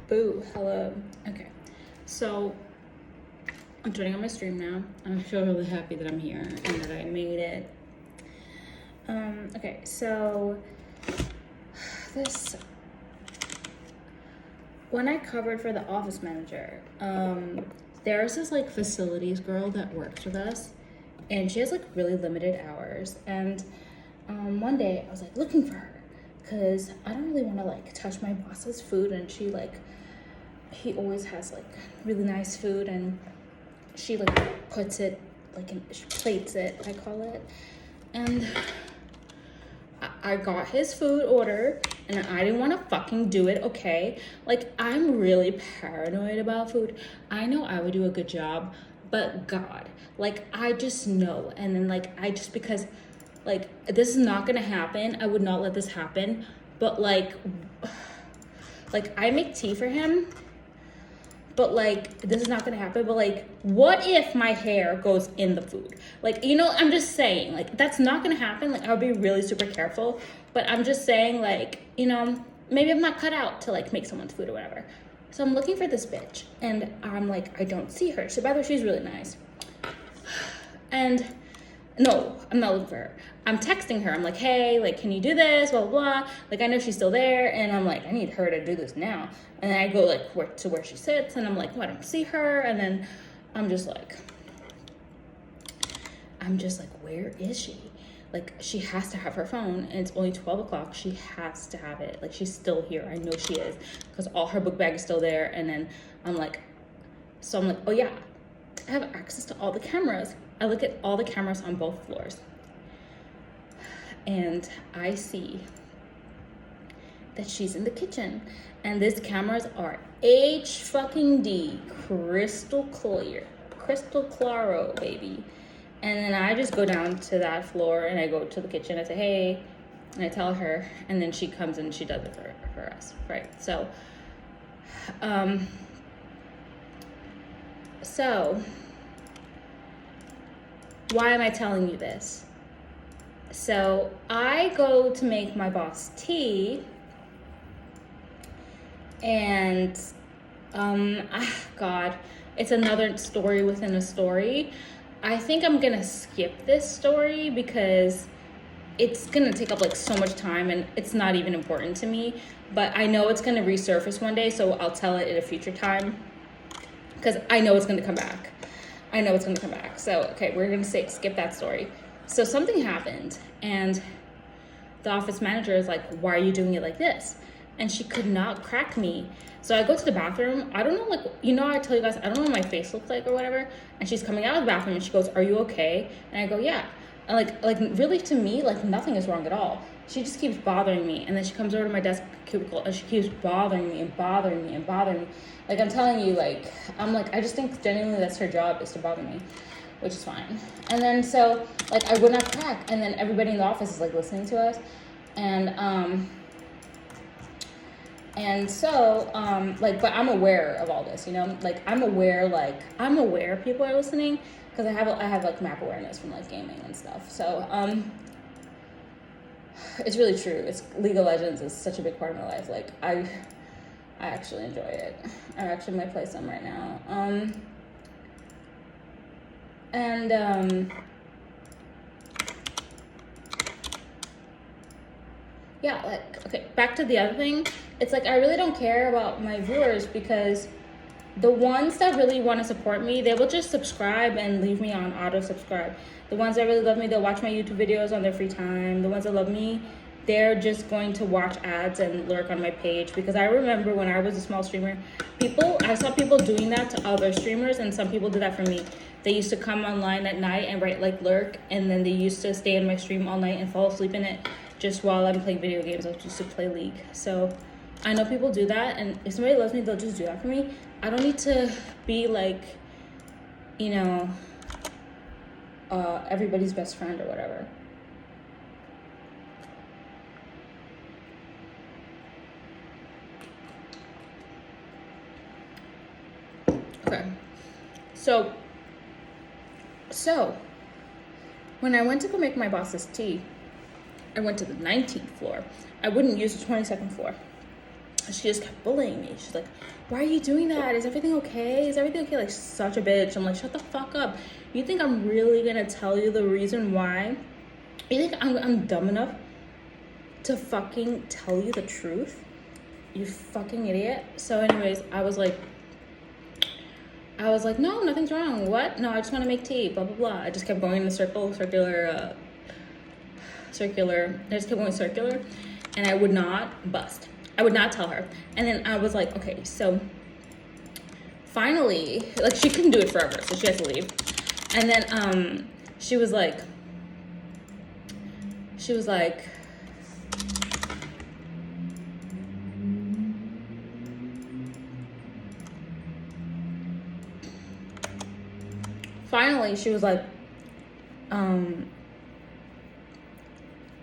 Boo, hello. Okay, so I'm turning on my stream now. I feel really happy that I'm here and that I made it. Okay, so when I covered for the office manager, there's this like facilities girl that works with us, and she has like really limited hours. And one day I was like looking for her because I don't really want to like touch my boss's food, and he always has like really nice food, and she like puts it like she plates it, I call it. And I got his food order and I didn't want to fucking do it, okay? Like, I'm really paranoid about food. I know I would do a good job, but God, like, I just know. And then like, because like, this is not gonna happen. I would not let this happen. But like I make tea for him, but like, this is not gonna happen. But like, what if my hair goes in the food? Like, you know, I'm just saying, like, that's not gonna happen. Like, I'll be really super careful, but I'm just saying, like, you know, maybe I'm not cut out to like make someone's food or whatever. So I'm looking for this bitch, and I'm like, I don't see her. So by the way, she's really nice. And no, I'm not looking for her. I'm texting her. I'm like, hey, like, can you do this? Blah, blah, blah. Like, I know she's still there. And I'm like, I need her to do this now. And then I go, like, to where she sits. And I'm like, well, I don't see her. And then I'm just like, where is she? Like, she has to have her phone. And it's only 12 o'clock. She has to have it. Like, she's still here. I know she is. Because all her book bag is still there. And then I'm like, oh, yeah. I have access to all the cameras. I look at all the cameras on both floors. And I see that she's in the kitchen. And these cameras are H-fucking-D, crystal clear. Crystal claro, baby. And then I just go down to that floor and I go to the kitchen. I say, hey, and I tell her. And then she comes and she does it for us, right? So, why am I telling you this? So I go to make my boss tea, and God, it's another story within a story. I think I'm gonna skip this story because it's gonna take up like so much time and it's not even important to me, but I know it's gonna resurface one day, so I'll tell it at a future time because I know it's gonna come back. So, okay, we're gonna skip that story. So something happened, and the office manager is like, why are you doing it like this? And she could not crack me. So I go to the bathroom. I don't know, like, you know, I tell you guys, I don't know what my face looks like or whatever. And she's coming out of the bathroom and she goes, are you okay? And I go, yeah. And like really to me, like nothing is wrong at all. She just keeps bothering me. And then she comes over to my desk cubicle and she keeps bothering me and bothering me and bothering me. Like, I'm telling you, like, I'm like, I just think genuinely that's her job, is to bother me, which is fine. And then so, like, I would not crack. And then everybody in the office is like listening to us. And so, like, but I'm aware of all this, you know, like, I'm aware people are listening because I have like map awareness from like gaming and stuff. So, it's really true. League of Legends is such a big part of my life. Like, I actually enjoy it. I actually might play some right now. Yeah, like, okay, back to the other thing. It's like, I really don't care about my viewers because the ones that really want to support me, they will just subscribe and leave me on auto subscribe. The ones that really love me, they'll watch my YouTube videos on their free time. The ones that love me, they're just going to watch ads and lurk on my page. Because I remember when I was a small streamer, I saw people doing that to other streamers, and some people did that for me. They used to come online at night and write like lurk, and then they used to stay in my stream all night and fall asleep in it just while I'm playing video games. I used to play League. So I know people do that, and if somebody loves me, they'll just do that for me. I don't need to be like, you know, everybody's best friend or whatever. Okay, so when I went to go make my boss's tea, I went to the 19th floor. I wouldn't use the 22nd floor. she just kept bullying me. She's like, why are you doing that? Is everything okay? Is everything okay? Like, such a bitch. I'm like, shut the fuck up. You think I'm really gonna tell you the reason why? You think I'm dumb enough to fucking tell you the truth? You fucking idiot. So anyways, I was like, no, nothing's wrong. What? No, I just want to make tea, blah, blah, blah. I just kept going in the circular. I just kept going circular, and I would not bust. I would not tell her. And then I was like, okay, so finally, like, she couldn't do it forever, so she has to leave. And then she was like,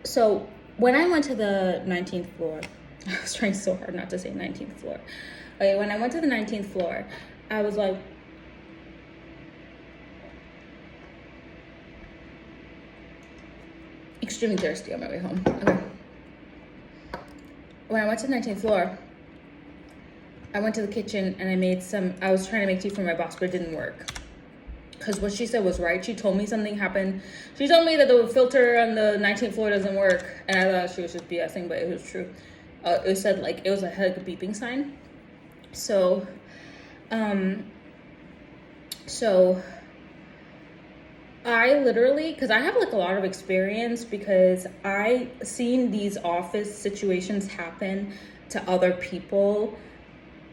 so when I went to the 19th floor, I was trying so hard not to say 19th floor. Okay, when I went to the 19th floor, I was like, extremely thirsty on my way home. Okay. When I went to the 19th floor, I went to the kitchen and I was trying to make tea for my boss, but it didn't work. Because what she said was right. She told me something happened. She told me that the filter on the 19th floor doesn't work. And I thought she was just BSing, but it was true. It said like, it had like a beeping sign. So I literally, because I have like a lot of experience, because I seen these office situations happen to other people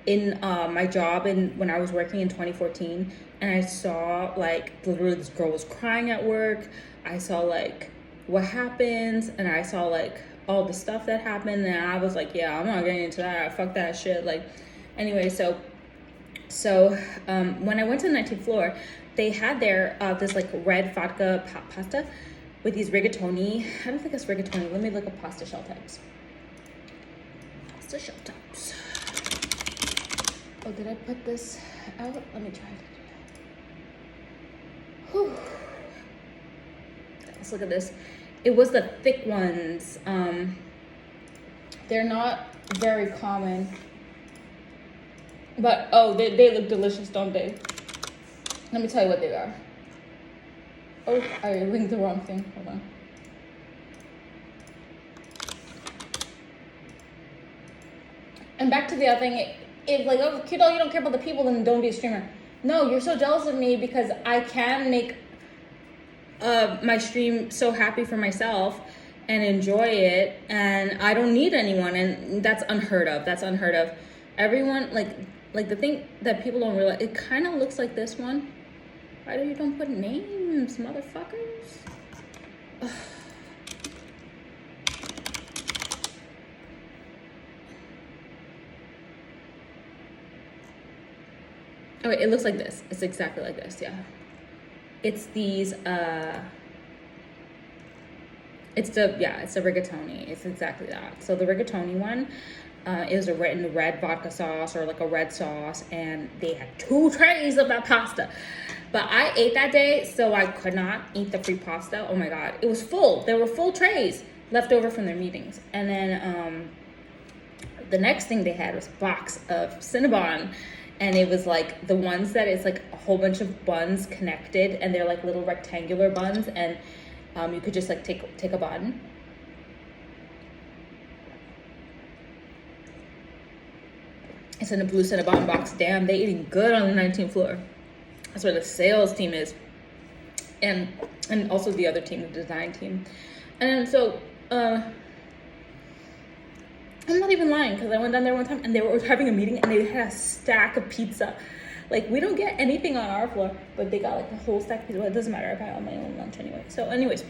in my job and when I was working in 2014. And I saw like literally this girl was crying at work. I saw like what happens, and I saw like all the stuff that happened, and I was like, yeah, I'm not getting into that. Fuck that shit. Like, anyway, so when I went to the 19th floor, they had there this like red vodka pasta with these rigatoni. I don't think it's rigatoni. Let me look up pasta shell types. Pasta shell types. Oh, did I put this out? Let me try it. Whew. Let's look at this. It was the thick ones. They're not very common. But, oh, they look delicious, don't they? Let me tell you what they are. Oh, I linked the wrong thing. Hold on. And back to the other thing. If like, oh, kiddo, you don't care about the people, then don't be a streamer. No, you're so jealous of me because I can make my stream so happy for myself and enjoy it, and I don't need anyone, and that's unheard of. That's unheard of. Everyone, like the thing that people don't realize, it kind of looks like this one. Why do you don't put names, motherfuckers? Ugh. Oh, wait, it looks like this. It's exactly like this, yeah. It's these, it's the rigatoni. It's exactly that. So the rigatoni one is in the red vodka sauce or like a red sauce, and they had 2 trays of that pasta. But I ate that day, so I could not eat the free pasta. Oh my God, it was full. There were full trays left over from their meetings. And then the next thing they had was a box of Cinnabon. And it was like the ones that it's like a whole bunch of buns connected, and they're like little rectangular buns, and you could just like take a bun. It's in a blue Cinnabon box. Damn, they eating good on the 19th floor. That's where the sales team is, and also the other team, the design team. And so I'm not even lying, because I went down there one time and they were having a meeting and they had a stack of pizza. Like, we don't get anything on our floor, but they got like a whole stack of pizza. Well, it doesn't matter. I buy all my own lunch anyway. So anyways,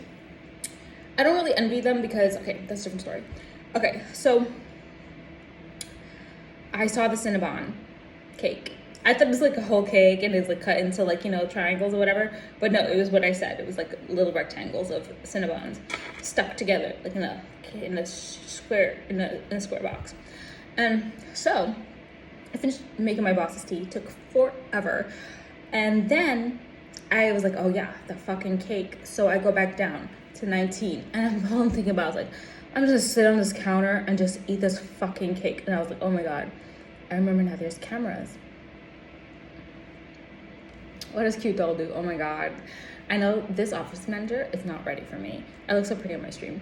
I don't really envy them because, okay, that's a different story. Okay, so I saw the Cinnabon cake. I thought it was like a whole cake and it's like cut into like, you know, triangles or whatever. But no, it was what I said. It was like little rectangles of Cinnabons stuck together, like in a square box. And so I finished making my boss's tea. It took forever. And then I was like, oh yeah, the fucking cake. So I go back down to 19. And all I'm thinking about is like, I'm just gonna sit on this counter and just eat this fucking cake. And I was like, oh my God, I remember now there's cameras. What does cute doll do? Oh my God. I know this office manager is not ready for me. I look so pretty on my stream.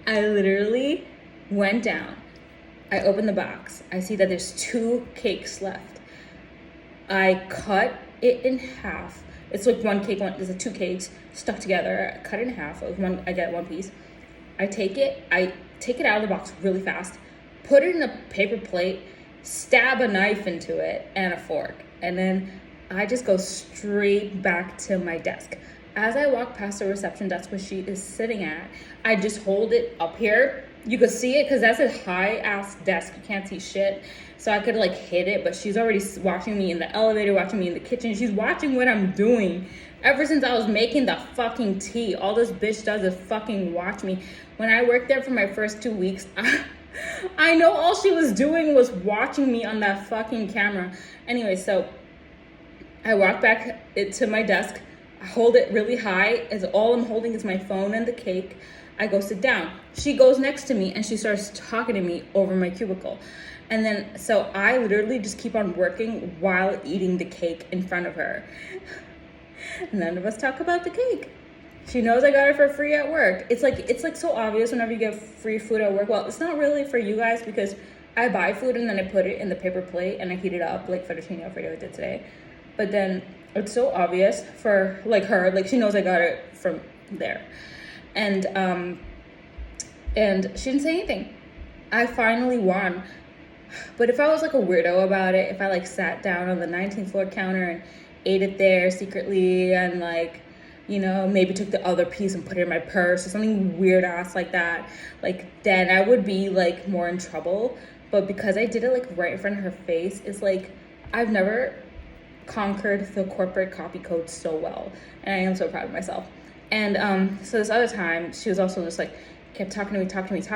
I literally went down. I opened the box. I see that there's 2 cakes left. I cut it in half. It's like one cake, there's 2 cakes stuck together. I cut it in half. I get 1 piece. I take it out of the box really fast, put it in a paper plate, stab a knife into it and a fork, and then I just go straight back to my desk. As I walk past the reception desk where she is sitting at, I just hold it up here. You could see it because that's a high ass desk. You can't see shit. So I could like hit it, but she's already watching me in the elevator, watching me in the kitchen. She's watching what I'm doing. Ever since I was making the fucking tea, all this bitch does is fucking watch me. When I worked there for my first 2 weeks, I know all she was doing was watching me on that fucking camera. Anyway, so I walk back to my desk. I hold it really high, as all I'm holding is my phone and the cake. I go sit down. She goes next to me and she starts talking to me over my cubicle. And then, so I literally just keep on working while eating the cake in front of her. None of us talk about the cake. She knows I got it for free at work. It's like so obvious whenever you get free food at work. Well, it's not really for you guys because I buy food and then I put it in the paper plate and I heat it up like fettuccine Alfredo I did today. But then it's so obvious for like her, like she knows I got it from there. And she didn't say anything. I finally won. But if I was like a weirdo about it, if I like sat down on the 19th floor counter and ate it there secretly and like, you know, maybe took the other piece and put it in my purse or something weird ass like that, like then I would be like more in trouble. But because I did it like right in front of her face, it's like I've never conquered the corporate copy code so well, and I am so proud of myself. And so this other time she was also just like kept talking to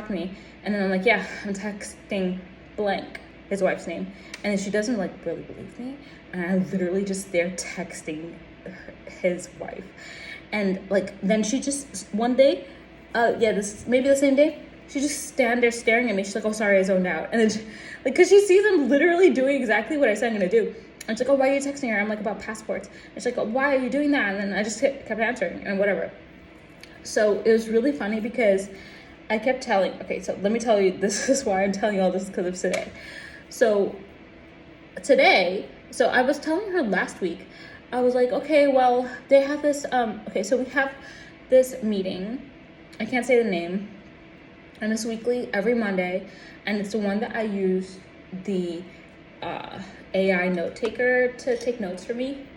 me, and then I'm like, yeah, I'm texting blank, his wife's name, and then she doesn't like really believe me, and I literally just there texting his wife. And like then she just one day this maybe the same day, she just stand there staring at me. She's like, oh sorry, I zoned out. And then she, like because she sees I'm literally doing exactly what I said I'm gonna do. And she's like, oh, why are you texting her? I'm like, about passports. And she's like, oh, why are you doing that? And then I just kept answering and whatever. So it was really funny because I kept telling, okay, so let me tell you, this is why I'm telling you all this because of today. So today, so I was telling her last week, I was like, okay, well, they have this, okay, so we have this meeting. I can't say the name. And it's weekly, every Monday. And it's the one that I use the AI note taker to take notes for me.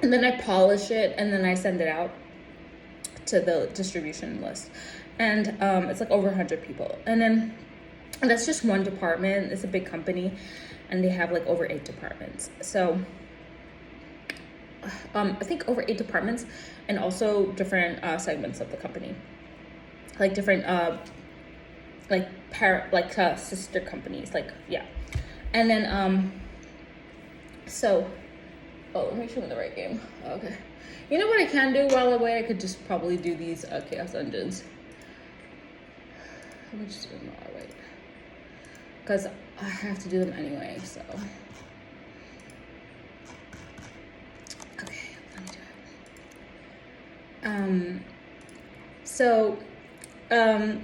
And then I polish it and then I send it out to the distribution list. And it's like over 100 people. And that's just one department. It's a big company and they have like over 8 departments. So I think over 8 departments and also different segments of the company. Like different sister companies, like, yeah. And then so let me show you the right game. Okay, you know what I can do while I wait? I could just probably do these chaos engines. Let me just do them while I wait because I have to do them anyway. So okay, let me do it.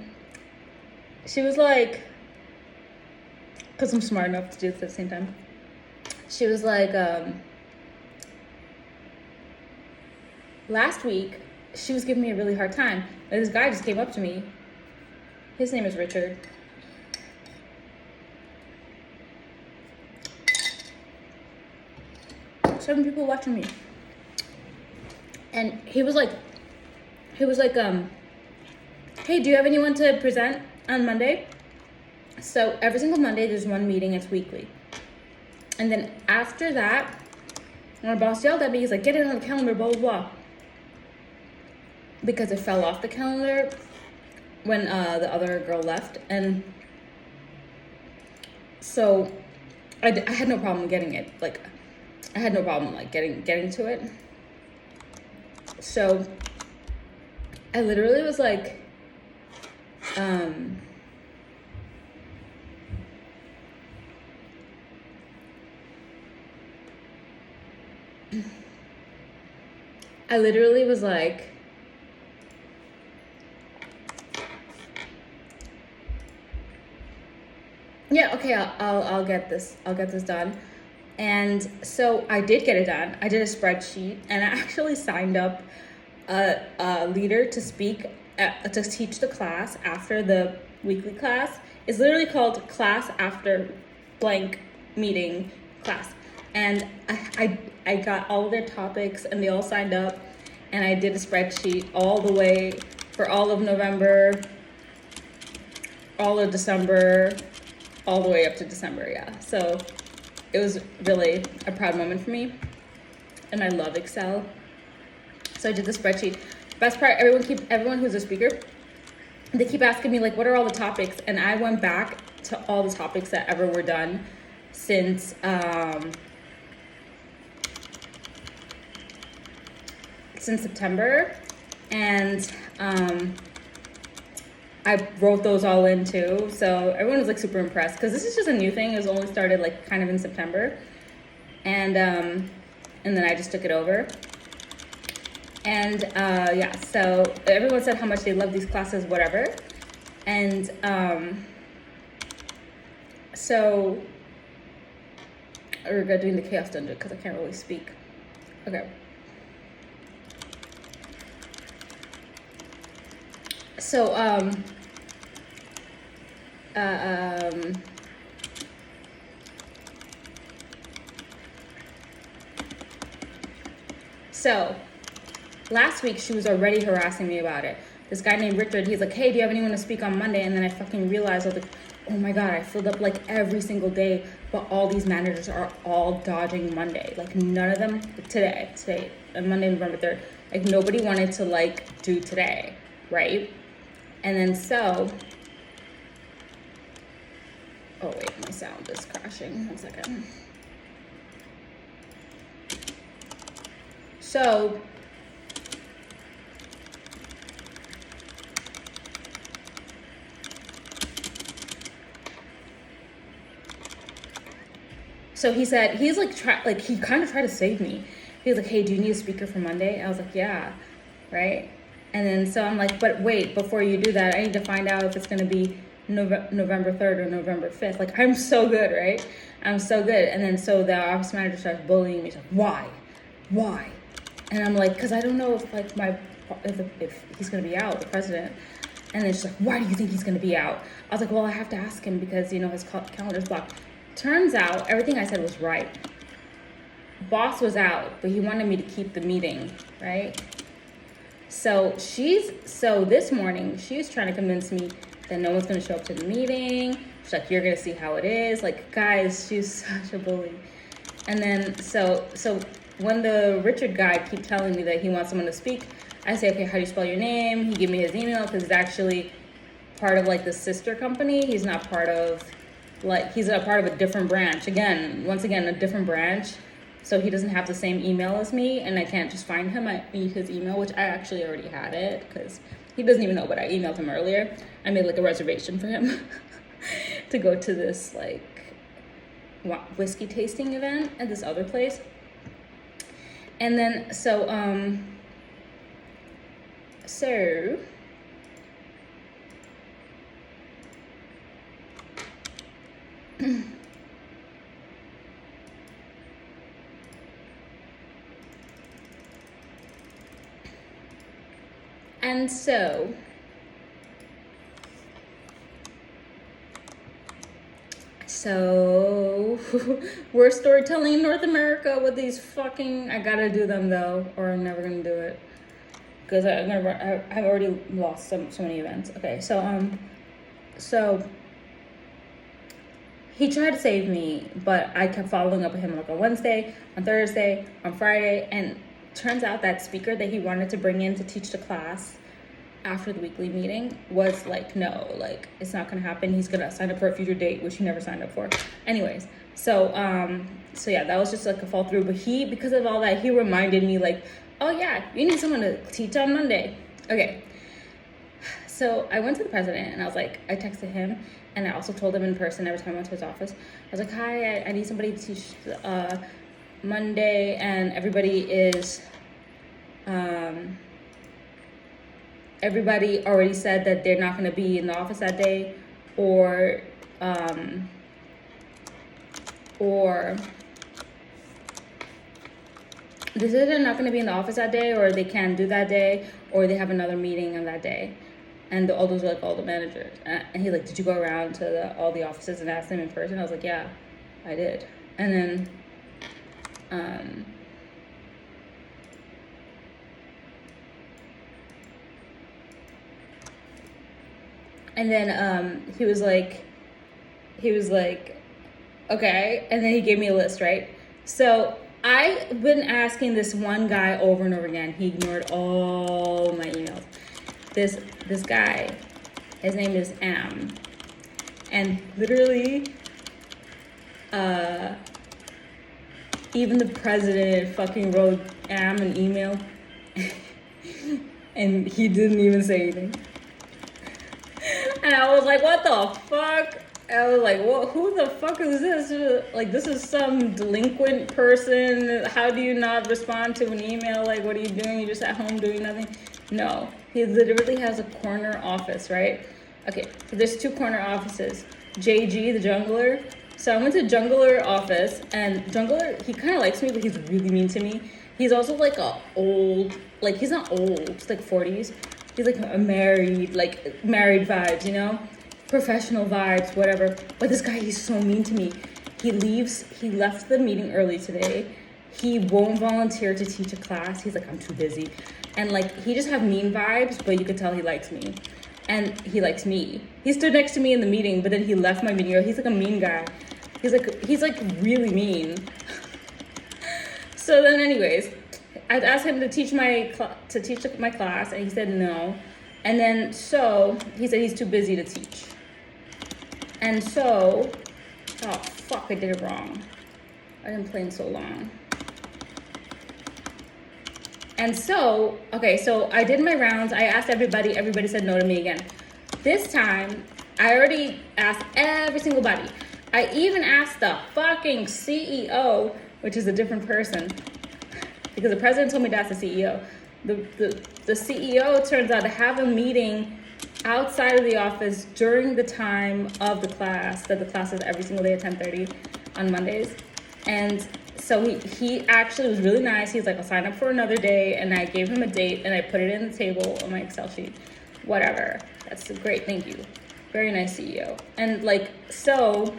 She was like, because I'm smart enough to do this at the same time. She was like, last week, she was giving me a really hard time. And this guy just came up to me. His name is Richard. Seven people watching me. And he was like, hey, do you have anyone to present on Monday? So every single Monday there's one meeting, it's weekly. And then after that, my boss yelled at me, he's like, get it on the calendar, blah, blah, blah. Because it fell off the calendar when the other girl left. And so I had no problem getting it. Like, I had no problem like getting to it. So I literally was like, I literally was like, yeah, okay, I'll get this. I'll get this done. And so I did get it done. I did a spreadsheet, and I actually signed up a leader to speak, to teach the class after the weekly class. It's literally called Class After Blank Meeting Class. And I got all of their topics, and they all signed up, and I did a spreadsheet all the way for all of November, all of December, all the way up to December, yeah. So it was really a proud moment for me, and I love Excel. So I did the spreadsheet. Best part, everyone who's a speaker, they keep asking me like, what are all the topics? And I went back to all the topics that ever were done since September, and I wrote those all in too. So everyone was like super impressed, because this is just a new thing. It was only started like kind of in September, and then I just took it over. And yeah, so everyone said how much they love these classes, whatever. And so I regret doing the chaos dungeon because I can't really speak. Okay. So so last week she was already harassing me about it. This guy named Richard, he's like, hey, do you have anyone to speak on Monday? And then I fucking realized, I was like, oh my God, I filled up like every single day, but all these managers are all dodging Monday. Like none of them, today, Monday, November 3rd, like nobody wanted to like do today, right? And then so, oh wait, my sound is crashing, 1 second. So, he said, he's like, he kind of tried to save me. He was like, hey, do you need a speaker for Monday? I was like, yeah, right? And then so I'm like, but wait, before you do that, I need to find out if it's going to be November 3rd or November 5th. Like, I'm so good, right? I'm so good. And then so the office manager starts bullying me. He's like, why? And I'm like, because I don't know if like if he's going to be out, the president. And then she's like, why do you think he's going to be out? I was like, well, I have to ask him because, you know, his calendar's blocked. Turns out everything I said was right. Boss was out, but he wanted me to keep the meeting, right? So this morning, she's trying to convince me that no one's going to show up to the meeting. She's like, you're going to see how it is. Like, guys, she's such a bully. And then, so when the Richard guy keep telling me that he wants someone to speak, I say, okay, how do you spell your name? He gave me his email because he's actually part of like the sister company. He's not part of, like, he's a part of a different branch. Once again, a different branch. So he doesn't have the same email as me, and I can't just find him. I need his email, which I actually already had it because he doesn't even know, but I emailed him earlier. I made like a reservation for him to go to this like whiskey tasting event at this other place. And then so and so we're storytelling in North America with these fucking, I gotta do them though, or I'm never gonna do it because I've already lost so many events. Okay, so he tried to save me, but I kept following up with him like on Wednesday, on Thursday, on Friday, and turns out that speaker that he wanted to bring in to teach the class after the weekly meeting was like, no, like it's not gonna happen. He's gonna sign up for a future date, which he never signed up for. Anyways, so yeah, that was just like a fall through. But because of all that, he reminded me like, oh yeah, you need someone to teach on Monday. Okay. So I went to the president and I was like, I texted him and I also told him in person every time I went to his office. I was like, hi, I need somebody to teach Monday, and everybody already said that they're not going to be in the office that day, or they said they're not going to be in the office that day, or they can't do that day, or they have another meeting on that day. And all those are like all the managers. And he like, did you go around to all the offices and ask them in person? I was like, yeah, I did. And then he was like, okay. And then he gave me a list, right? So I've been asking this one guy over and over again. He ignored all my emails. This guy, his name is Am. And literally, even the president fucking wrote Am an email. And he didn't even say anything. And I was like, what the fuck? I was like, well, who the fuck is this? Like, this is some delinquent person. How do you not respond to an email? Like, what are you doing? You're just at home doing nothing? No, he literally has a corner office, right? Okay, so there's 2 corner offices. JG, the jungler. So I went to jungler office, and jungler, he kind of likes me, but he's really mean to me. He's also like he's not old, he's like 40s. He's like a married vibes, you know? Professional vibes, whatever. But this guy, he's so mean to me. He left the meeting early today. He won't volunteer to teach a class. He's like, I'm too busy. And like, he just have mean vibes, but you could tell he likes me. And he likes me. He stood next to me in the meeting, but then he left my meeting. He's like a mean guy. He's like really mean. So then anyways, I'd asked him to teach my class, and he said no. And then so he said he's too busy to teach. And so, oh fuck, I did it wrong. I didn't play in so long. And so, okay, so I did my rounds. I asked everybody. Everybody said no to me again. This time, I already asked every single body. I even asked the fucking CEO, which is a different person, because the president told me that's the CEO. The CEO turns out to have a meeting outside of the office during the time of the class, that the class is every single day at 10:30 on Mondays. And so he actually was really nice. He's like, I'll sign up for another day. And I gave him a date and I put it in the table on my Excel sheet. Whatever. That's great. Thank you. Very nice CEO. And like, so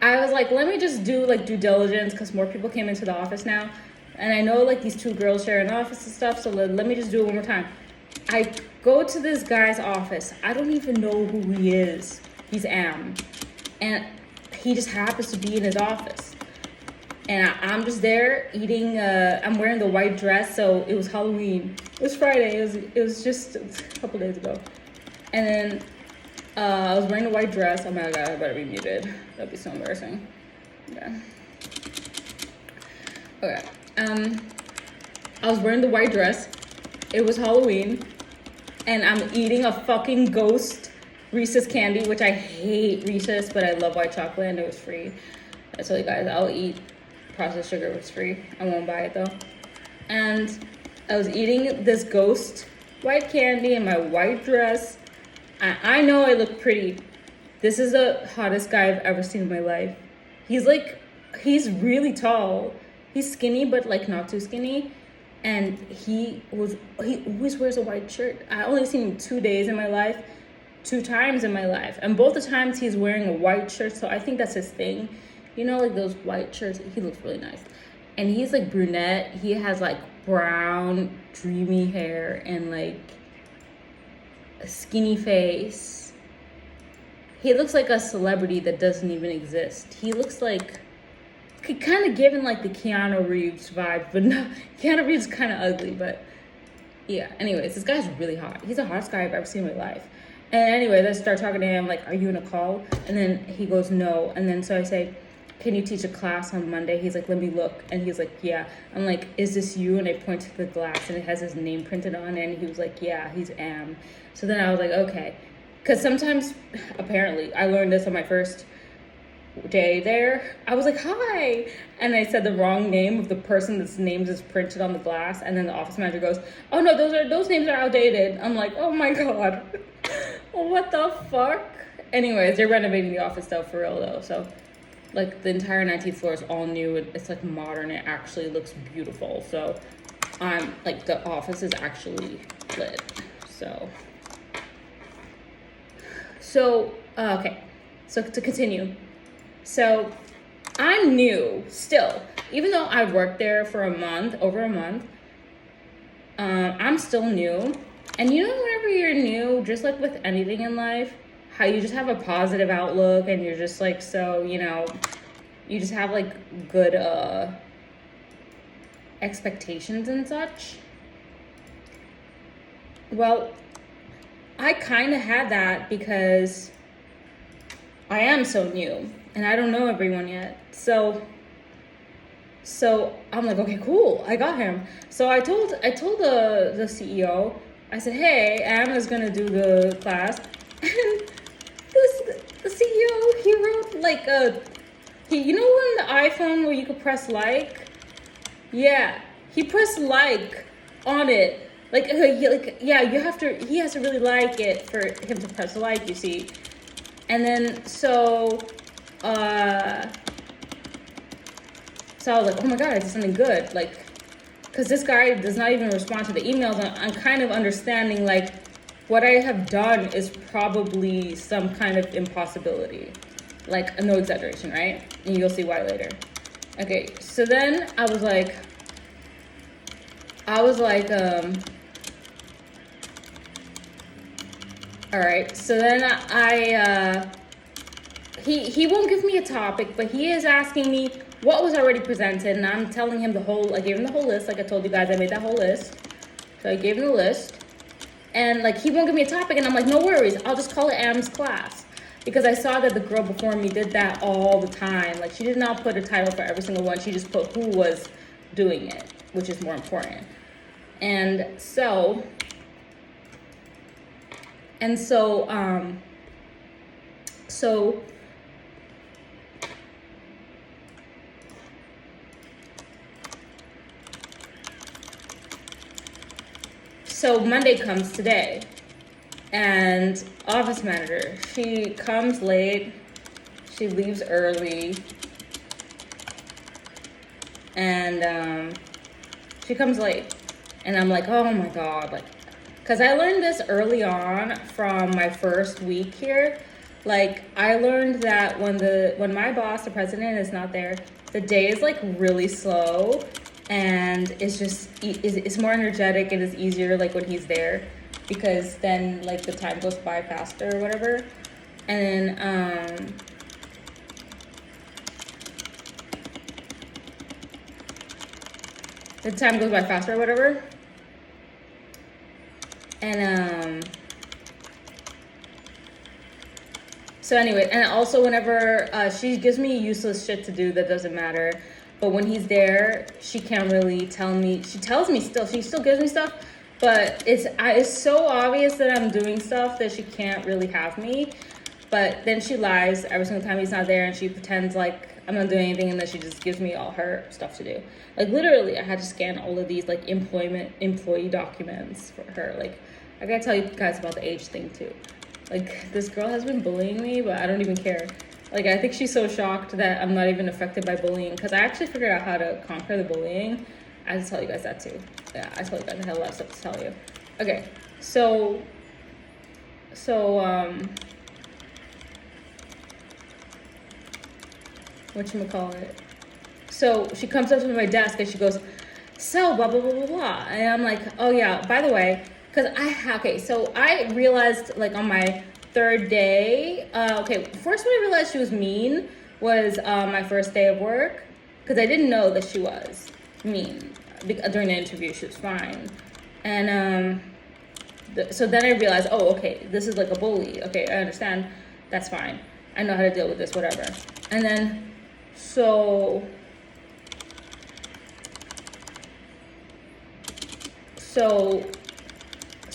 I was like, let me just do like due diligence, because more people came into the office now. And I know like these 2 girls share an office and stuff. So let me just do it one more time. I go to this guy's office. I don't even know who he is. He's Am. And he just happens to be in his office. And I'm just there eating, I'm wearing the white dress, so it was Halloween. It was Friday, it was just a couple days ago. And then I was wearing the white dress. Oh my God, I better be muted. That'd be so embarrassing. Yeah. Okay. I was wearing the white dress. It was Halloween. And I'm eating a fucking ghost Reese's candy, which I hate Reese's, but I love white chocolate and it was free. I told you guys, I'll eat processed sugar if it's free. I won't buy it though. And I was eating this ghost white candy in my white dress. I know I look pretty. This is the hottest guy I've ever seen in my life. He's really tall. He's skinny, but like not too skinny. And he always wears a white shirt. I only seen him 2 days in my life, 2 times in my life. And both the times he's wearing a white shirt. So I think that's his thing. You know, like those white shirts, he looks really nice. And he's like brunette. He has like brown, dreamy hair and like a skinny face. He looks like a celebrity that doesn't even exist. He looks like, kind of given like the Keanu Reeves vibe, but no, Keanu Reeves is kind of ugly, but yeah. Anyways, this guy's really hot. He's the hottest guy I've ever seen in my life. And anyways, I start talking to him like, are you in a call? And then he goes, no. And then so I say, can you teach a class on Monday? He's like, let me look. And he's like, yeah. I'm like, is this you? And I point to the glass and it has his name printed on it. And he was like, yeah, he's Am. So then I was like, okay. Because sometimes, apparently, I learned this on my first day there. I was like, hi. And I said the wrong name of the person that's names is printed on the glass. And then the office manager goes, oh no, those names are outdated. I'm like, oh my God. What the fuck? Anyways, they're renovating the office though, for real though. So like the entire 19th floor is all new. It's like modern. It actually looks beautiful. So I'm like, the office is actually lit. So okay. So to continue. So I'm new still, even though I worked there for over a month, I'm still new. And you know, whenever you're new, just like with anything in life, how you just have a positive outlook and you're just like, so, you know, you just have like good expectations and such. Well, I kind of had that because I am so new and I don't know everyone yet. So I'm like, okay, cool, I got him. So I told the CEO, I said, hey, Am is gonna do the class. And the CEO, he wrote like you know when the iPhone where you could press like? Yeah, he pressed like on it. Like yeah, he has to really like it for him to press like, you see. And then so I was like, oh my God, I did something good. Like, because this guy does not even respond to the emails. I'm kind of understanding like what I have done is probably some kind of impossibility. Like, no exaggeration, right? And you'll see why later. Okay, so then I was like, all right. So then he won't give me a topic, but he is asking me what was already presented, and I'm telling him I gave him the whole list. Like I told you guys, I made that whole list. So I gave him the list, and like he won't give me a topic, and I'm like, no worries, I'll just call it Am's class. Because I saw that the girl before me did that all the time. Like, she did not put a title for every single one. She just put who was doing it, which is more important. And so Monday comes today. And office manager, she comes late, she leaves early, and she comes late. And I'm like, oh my God, like, because I learned this early on from my first week here. Like, I learned that when my boss, the president, is not there, the day is like really slow, and it's more energetic and it's easier like when he's there. Because then like the time goes by faster or whatever. And then the time goes by faster or whatever. And so anyway, and also whenever she gives me useless shit to do that doesn't matter, but when he's there, she can't really tell me. She tells me still, she still gives me stuff, but it's so obvious that I'm doing stuff that she can't really have me. But then she lies every single time he's not there, and she pretends like I'm not doing anything, and then she just gives me all her stuff to do. Like literally, I had to scan all of these like employee documents for her. Like, I gotta tell you guys about the age thing too. Like, this girl has been bullying me, but I don't even care. Like, I think she's so shocked that I'm not even affected by bullying, because I actually figured out how to conquer the bullying. I have to tell you guys that too. Yeah, I told you guys I had a lot of stuff to tell you. Okay, so whatchamacallit? So she comes up to my desk and she goes, so blah blah blah blah blah, and I'm like, oh yeah, by the way, because so I realized like on my third day, first when I realized she was mean was my first day of work, because I didn't know that she was mean. During the interview, she was fine. And so then I realized, oh, okay, this is like a bully. Okay, I understand. That's fine. I know how to deal with this, whatever. And then So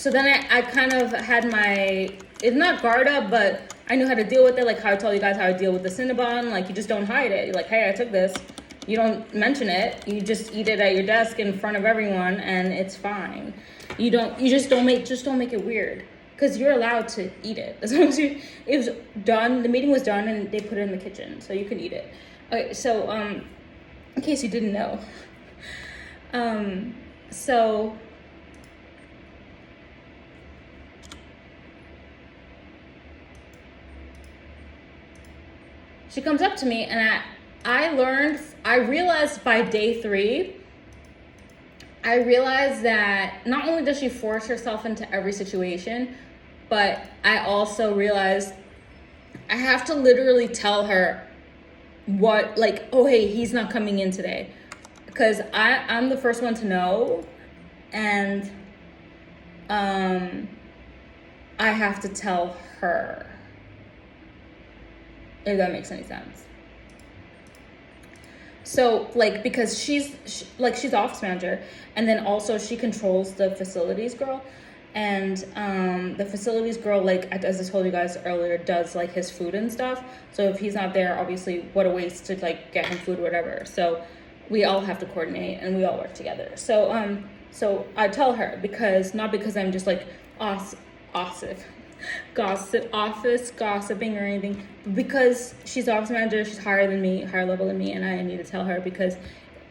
then I kind of had my, it's not guard up, but I knew how to deal with it. Like how I told you guys how I deal with the Cinnabon. Like you just don't hide it. You're like, hey, I took this. You don't mention it. You just eat it at your desk in front of everyone, and it's fine. You just don't make it weird, because you're allowed to eat it as long as it was done. The meeting was done, and they put it in the kitchen, so you can eat it. Okay, so in case you didn't know, so. She comes up to me, and I realized by day 3, I realized that not only does she force herself into every situation, but I also realized I have to literally tell her what, like, oh, hey, he's not coming in today. Because I'm the first one to know, and I have to tell her. If that makes any sense. So, like, because she's office manager, and then also she controls the facilities girl, and the facilities girl, like, as I told you guys earlier, does like his food and stuff. So if he's not there, obviously, what a waste to like get him food or whatever. So we all have to coordinate, and we all work together. So so I tell her, because not because I'm just like office gossiping or anything, but because she's office manager, she's higher level than me, and I need to tell her, because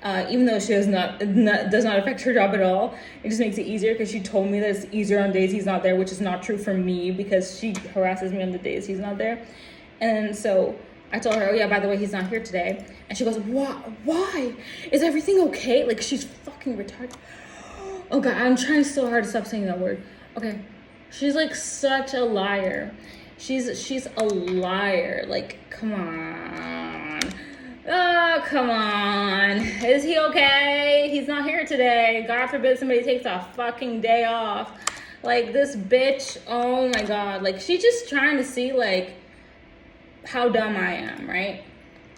even though she does not affect her job at all, it just makes it easier, because she told me that it's easier on days he's not there, which is not true for me, because she harasses me on the days he's not there. And so I told her, oh yeah, by the way, he's not here today. And she goes, why? Is everything okay? Like, she's fucking retarded. Oh God, I'm trying so hard to stop saying that word. Okay. She's like such a liar. She's a liar. Like, come on. Oh, come on. Is he okay? He's not here today. God forbid somebody takes a fucking day off. Like, this bitch, oh my God. Like, she's just trying to see, like, how dumb I am, right?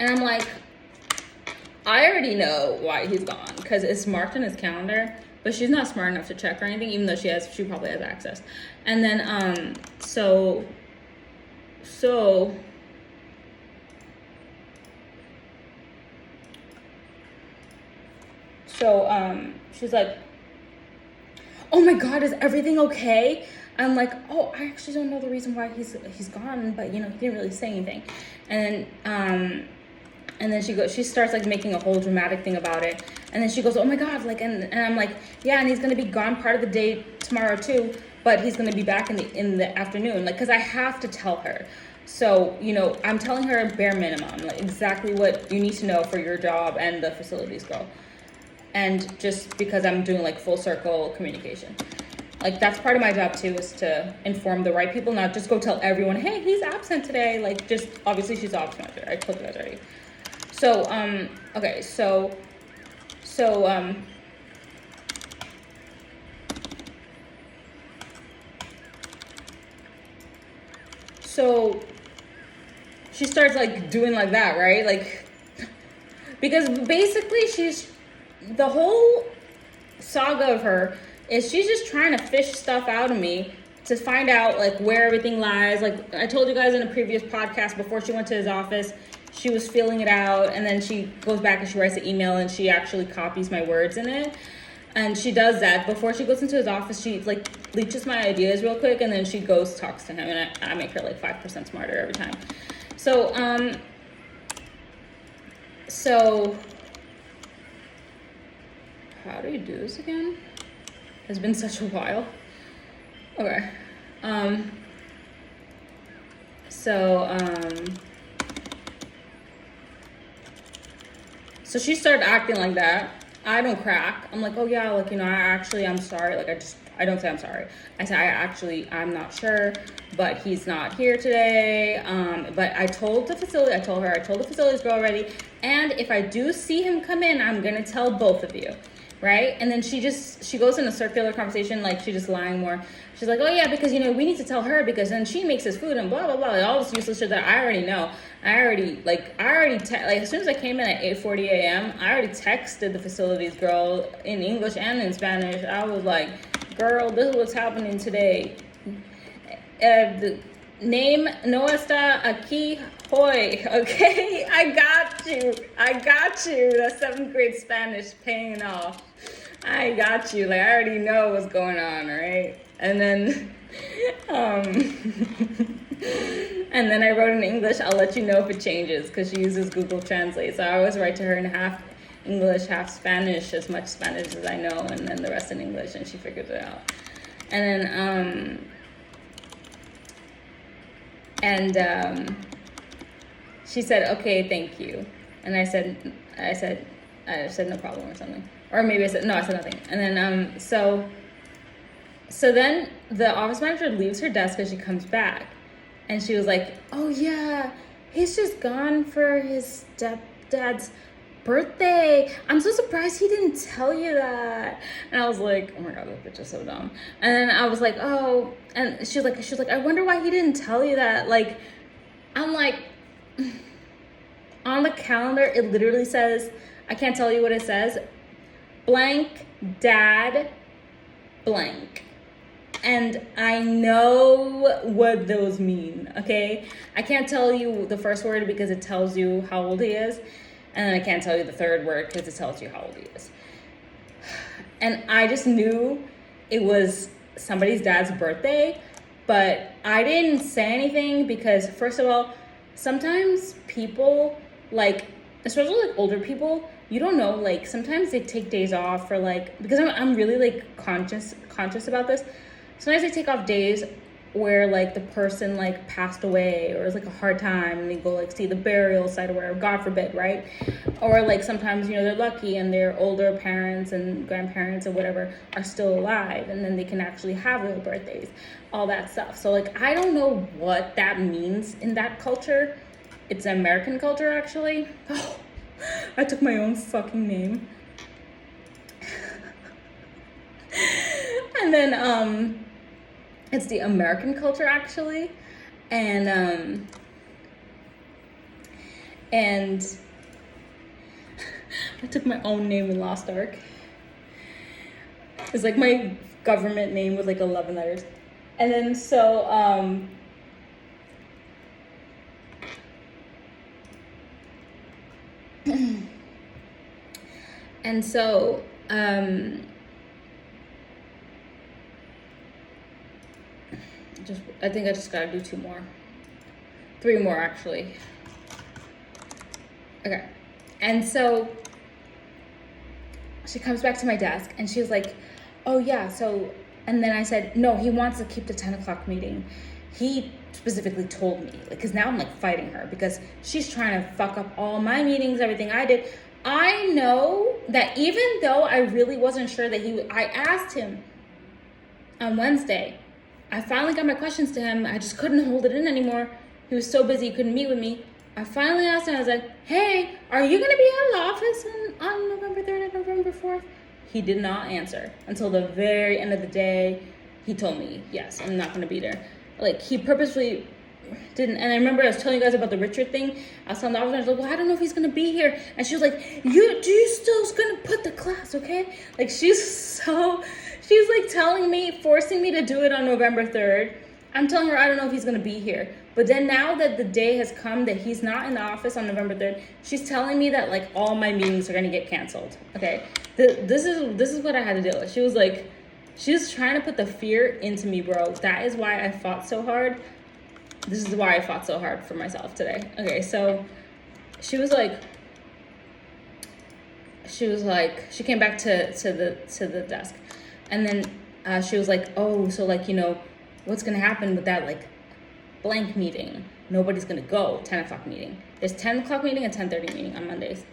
And I'm like, I already know why he's gone, because it's marked in his calendar. But she's not smart enough to check or anything, even though she probably has access. And then, so she's like, oh my God, is everything okay? I'm like, oh, I actually don't know the reason why he's gone, but, you know, he didn't really say anything. And then she starts like making a whole dramatic thing about it. And then she goes, oh my God, like, and I'm like, yeah, and he's gonna be gone part of the day tomorrow too, but he's gonna be back in the afternoon, like, cause I have to tell her. So, you know, I'm telling her a bare minimum, like exactly what you need to know for your job and the facilities girl. And just because I'm doing like full circle communication. Like, that's part of my job too, is to inform the right people, not just go tell everyone, hey, he's absent today. Like, just, obviously she's office manager. I told you guys already. So, okay, so she starts like doing like that, right? Like, because basically the whole saga of her is she's just trying to fish stuff out of me to find out like where everything lies. Like I told you guys in a previous podcast, before she went to his office, she was feeling it out, and then she goes back and she writes an email and she actually copies my words in it. And she does that before she goes into his office. She like leeches my ideas real quick, and then she goes talks to him, and I make her like 5% smarter every time. So how do you do this again? It's been such a while. Okay. So she started acting like that. I don't crack. I'm like, oh yeah, like, you know, I'm sorry. Like, I don't say I'm sorry. I say, I'm not sure, but he's not here today. But I told the facilities girl already. And if I do see him come in, I'm going to tell both of you. right? And then she goes in a circular conversation, like she's just lying more. She's like, oh yeah, because, you know, we need to tell her because then she makes his food and blah, blah, blah. All this useless shit that I already know. Like, as soon as I came in at 8:40 a.m., I already texted the facilities girl in English and in Spanish. I was like, girl, this is what's happening today. The name, no está aquí hoy, okay? I got you. That 7th grade Spanish paying off. I got you. Like, I already know what's going on, right? And then, and then I wrote in English, I'll let you know if it changes, because she uses Google Translate. So I always write to her in half English, half Spanish, as much Spanish as I know, and then the rest in English, and she figures it out. And then, she said, okay, thank you. And I said no problem or something. Or maybe I said nothing. And then, so then the office manager leaves her desk as she comes back. And she was like, oh yeah, he's just gone for his stepdad's birthday. I'm so surprised he didn't tell you that. And I was like, oh my God, this bitch is so dumb. And then I was like, oh, and she was like, I wonder why he didn't tell you that. Like, I'm like, on the calendar, it literally says, I can't tell you what it says, blank, dad, blank. And I know what those mean, okay? I can't tell you the first word because it tells you how old he is. And then I can't tell you the third word because it tells you how old he is. And I just knew it was somebody's dad's birthday, but I didn't say anything because, first of all, sometimes people, like, especially like older people, you don't know, like, sometimes they take days off for, like, because I'm really like conscious about this. Sometimes they take off days where like the person like passed away or it's like a hard time and they go like see the burial site or whatever, God forbid, right? Or like sometimes, you know, they're lucky and their older parents and grandparents or whatever are still alive and then they can actually have little birthdays, all that stuff. So like, I don't know what that means in that culture. It's American culture, actually. Oh, I took my own fucking name. And then, it's the American culture, actually. And I took my own name in Lost Ark. It's like my government name with like 11 letters. And then so, and so, I think I just gotta do 3 more actually. Okay, and so she comes back to my desk and she was like, oh yeah, so, and then I said, no, he wants to keep the 10 o'clock meeting. He specifically told me, like, because now I'm like fighting her because she's trying to fuck up all my meetings, everything I did. I know that even though I really wasn't sure that I asked him on Wednesday. I finally got my questions to him. I just couldn't hold it in anymore. He was so busy, he couldn't meet with me. I finally asked him, I was like, hey, are you gonna be at the office on November 3rd and November 4th? He did not answer until the very end of the day. He told me, yes, I'm not gonna be there. Like, he purposely didn't. And I remember I was telling you guys about the Richard thing. I was telling the officer, I was like, well, I don't know if he's gonna be here. And she was like, you still gonna put the class, okay? Like, she's like telling me, forcing me to do it on November 3rd. I'm telling her I don't know if he's gonna be here. But then now that the day has come that he's not in the office on November 3rd, she's telling me that like all my meetings are gonna get canceled. Okay, this is what I had to deal with. She was like, she's trying to put the fear into me, bro. That is why I fought so hard. This is why I fought so hard for myself today. Okay, so she was like, she came back to the desk, and then she was like, oh, so like, you know, what's gonna happen with that like blank meeting? Nobody's gonna go. 10 o'clock meeting. There's 10 o'clock meeting and 10:30 meeting on Mondays.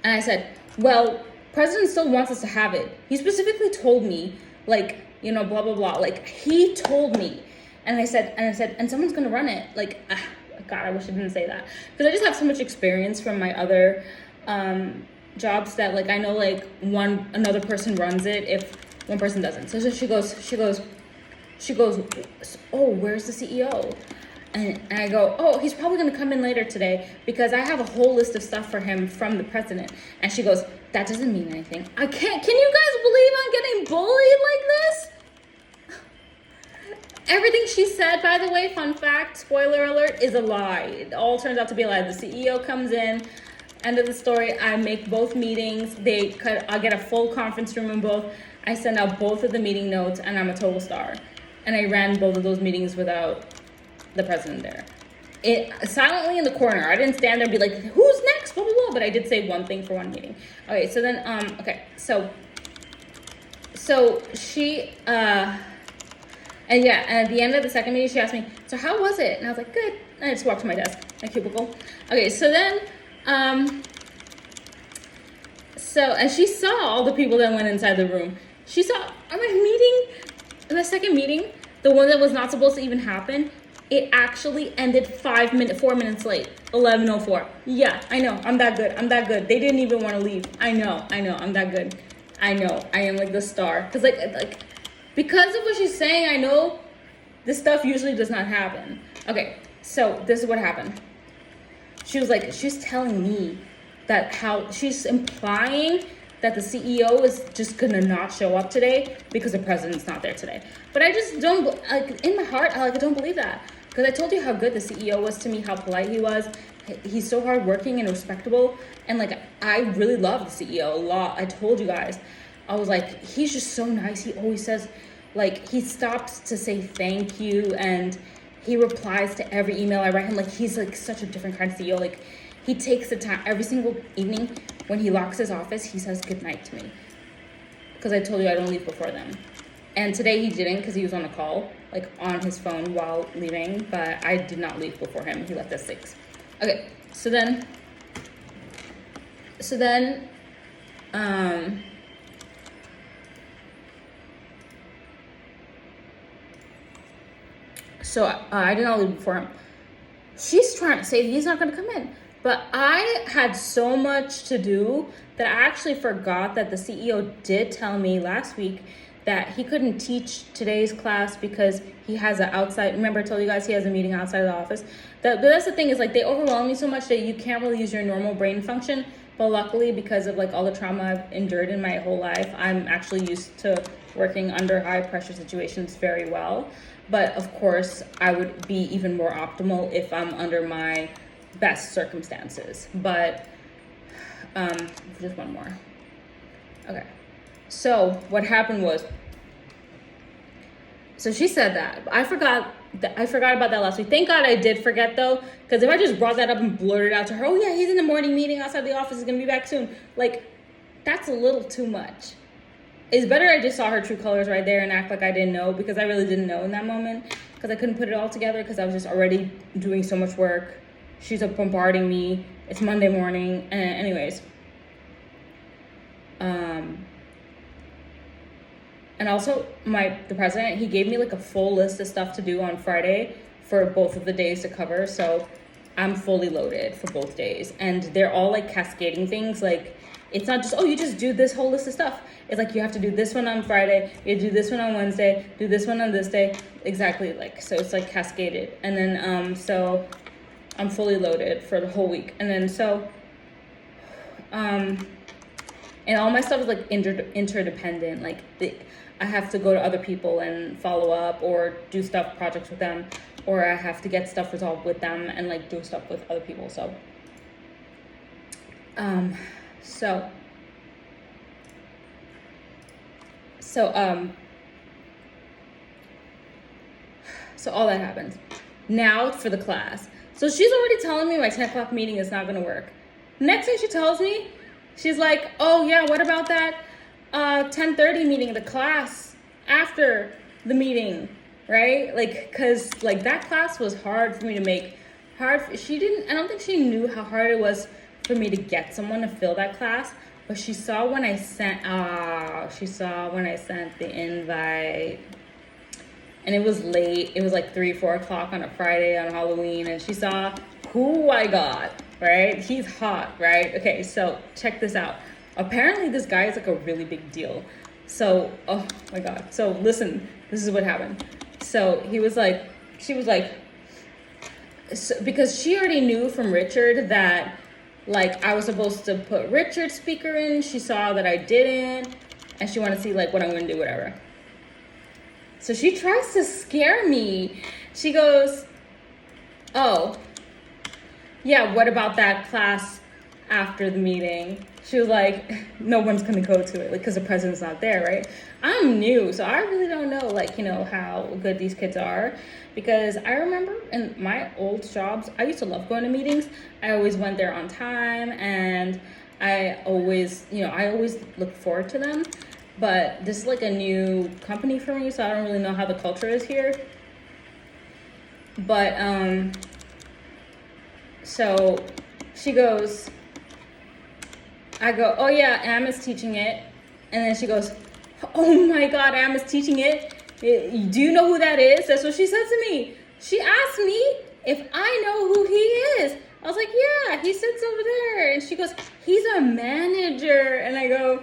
And I said, well, President still wants us to have it. He specifically told me, like, you know, blah blah blah. Like, he told me. And I said, and someone's gonna run it. Like, God, I wish I didn't say that, because I just have so much experience from my other jobs that like I know like another person runs it if one person doesn't. So she goes, oh, where's the CEO? And I go, oh, he's probably gonna come in later today because I have a whole list of stuff for him from the president. And she goes, that doesn't mean anything. Can you guys believe I'm getting bullied like this? Everything she said, by the way, fun fact, spoiler alert, is a lie. It all turns out to be a lie. The CEO comes in, end of the story, I make both meetings. I get a full conference room in both. I send out both of the meeting notes, and I'm a total star. And I ran both of those meetings without the president there. Silently in the corner. I didn't stand there and be like, who's next? Blah, blah, blah. But I did say one thing for one meeting. Okay, so then, so she, and yeah, and at the end of the second meeting, she asked me, so how was it? And I was like, good. And I just walked to my desk, my cubicle. Okay, so then, and she saw all the people that went inside the room. She saw on my meeting, in the second meeting, the one that was not supposed to even happen, it actually ended 4 minutes late, 11:04. Yeah, I know, I'm that good. They didn't even want to leave. I know, I'm that good. I know, I am like the star. Cause like, because of what she's saying, I know this stuff usually does not happen. Okay, so this is what happened. She's telling me that how she's implying that the CEO is just gonna not show up today because the president's not there today. But I just don't, like, in my heart, I don't believe that. Because I told you how good the CEO was to me, how polite he was. He's so hardworking and respectable. And like, I really love the CEO a lot. I told you guys. I was like, he's just so nice. He always says, like, he stops to say thank you, and he replies to every email I write him. Like, he's like such a different kind of CEO. Like, he takes the time every single evening when he locks his office, he says good night to me. Because I told you I don't leave before them. And today he didn't because he was on a call, like on his phone while leaving, but I did not leave before him. He left at 6. Okay, so then, I did not leave before him. She's trying to say he's not going to come in. But I had so much to do that I actually forgot that the CEO did tell me last week that he couldn't teach today's class because he has an outside, remember I told you guys he has a meeting outside of the office. But that's the thing, is like they overwhelm me so much that you can't really use your normal brain function. But luckily, because of like all the trauma I've endured in my whole life, I'm actually used to working under high pressure situations very well. But of course, I would be even more optimal if I'm under my best circumstances. But just one more. Okay, so what happened was, so she said that I forgot about that last week. Thank God I did forget though, because if I just brought that up and blurted out to her, oh yeah, he's in the morning meeting outside the office, he's gonna be back soon, like, that's a little too much. It's better I just saw her true colors right there and act like I didn't know, because I really didn't know in that moment, because I couldn't put it all together because I was just already doing so much work. She's up bombarding me. It's Monday morning. Anyways. And also the president, he gave me like a full list of stuff to do on Friday for both of the days to cover. So I'm fully loaded for both days. And they're all like cascading things. Like, it's not just, oh, you just do this whole list of stuff. It's like you have to do this one on Friday, you do this one on Wednesday, do this one on this day. Exactly, like, so it's like cascaded. And then, so I'm fully loaded for the whole week. And then and all my stuff is like interdependent. Like I have to go to other people and follow up or do projects with them, or I have to get stuff resolved with them and like do stuff with other people. So all that happens. Now for the class. So she's already telling me my 10 o'clock meeting is not gonna work. Next thing she tells me, she's like, oh yeah, what about that 10:30 meeting, the class after the meeting, right? Like, cause like that class was hard for me to make. I don't think she knew how hard it was for me to get someone to fill that class, but she saw when I sent the invite. And it was late. It was like 3-4 o'clock on a Friday on Halloween. And she saw who I got. right? He's hot, right? Okay, so check this out. Apparently this guy is like a really big deal. So, oh my God. So listen, this is what happened. So he was like, she was like, so, because she already knew from Richard that like I was supposed to put Richard's speaker in. She saw that I didn't, and she wanted to see like what I'm gonna do, whatever. So she tries to scare me. She goes, oh, yeah, what about that class after the meeting? She was like, no one's gonna go to it, like, because the president's not there, right? I'm new, so I really don't know, like, you know, how good these kids are. Because I remember in my old jobs, I used to love going to meetings. I always went there on time, and I always looked forward to them. But this is like a new company for me, so I don't really know how the culture is here. But, so she goes, I go, oh yeah, Am is teaching it. And then she goes, oh my God, Am is teaching it. Do you know who that is? That's what she said to me. She asked me if I know who he is. I was like, yeah, he sits over there. And she goes, he's a manager. And I go,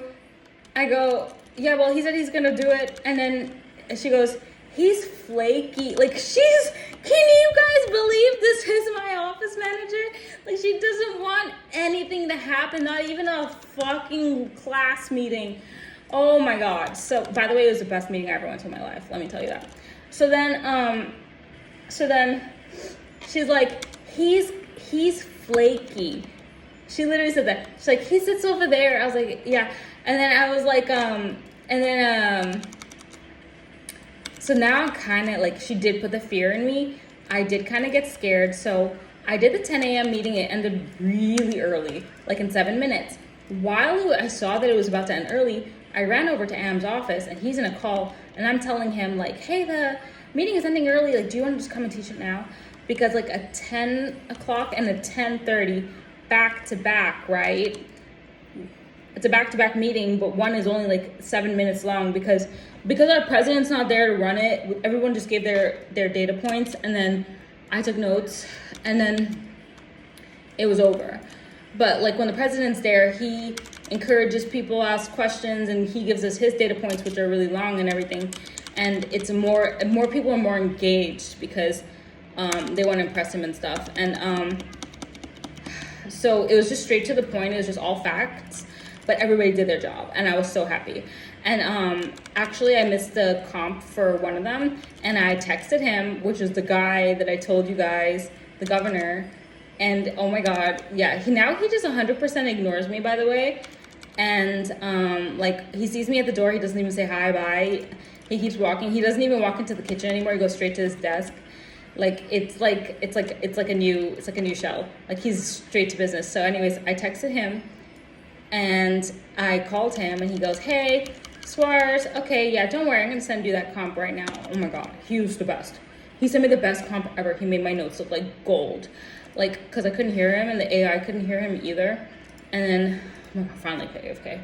yeah, well, he said he's gonna do it. And then she goes, he's flaky. Like, can you guys believe this is my office manager? Like, she doesn't want anything to happen, not even a fucking class meeting. Oh my God. So, by the way, it was the best meeting I ever went to in my life. Let me tell you that. So then she's like, he's flaky. She literally said that. She's like, he sits over there. I was like, yeah. And then I was like, so now I'm kind of like, she did put the fear in me. I did kind of get scared. So I did the 10 a.m. meeting. It ended really early, like in 7 minutes. While I saw that it was about to end early, I ran over to Am's office, and he's in a call, and I'm telling him like, hey, the meeting is ending early. Like, do you want to just come and teach it now? Because like a 10 o'clock and a 10:30 back to back, right? It's a back-to-back meeting, but one is only like 7 minutes long because our president's not there to run it. Everyone just gave their data points, and then I took notes, and then it was over. But like when the president's there, he encourages people, ask questions, and he gives us his data points, which are really long and everything. And it's more people are more engaged because they want to impress him and stuff. And so it was just straight to the point. It was just all facts. But everybody did their job, and I was so happy. And actually, I missed the comp for one of them, and I texted him, which is the guy that I told you guys, the governor. And oh my God, yeah, he just 100% ignores me, by the way. And like he sees me at the door, he doesn't even say hi, bye. He keeps walking. He doesn't even walk into the kitchen anymore. He goes straight to his desk. Like it's like a new show. Like he's straight to business. So anyways, I texted him. And I called him, and he goes, hey, Suarez, okay, yeah, don't worry, I'm going to send you that comp right now. Oh, my God, he was the best. He sent me the best comp ever. He made my notes look like gold. Like, because I couldn't hear him, and the AI couldn't hear him either. And then, oh my God, finally, okay.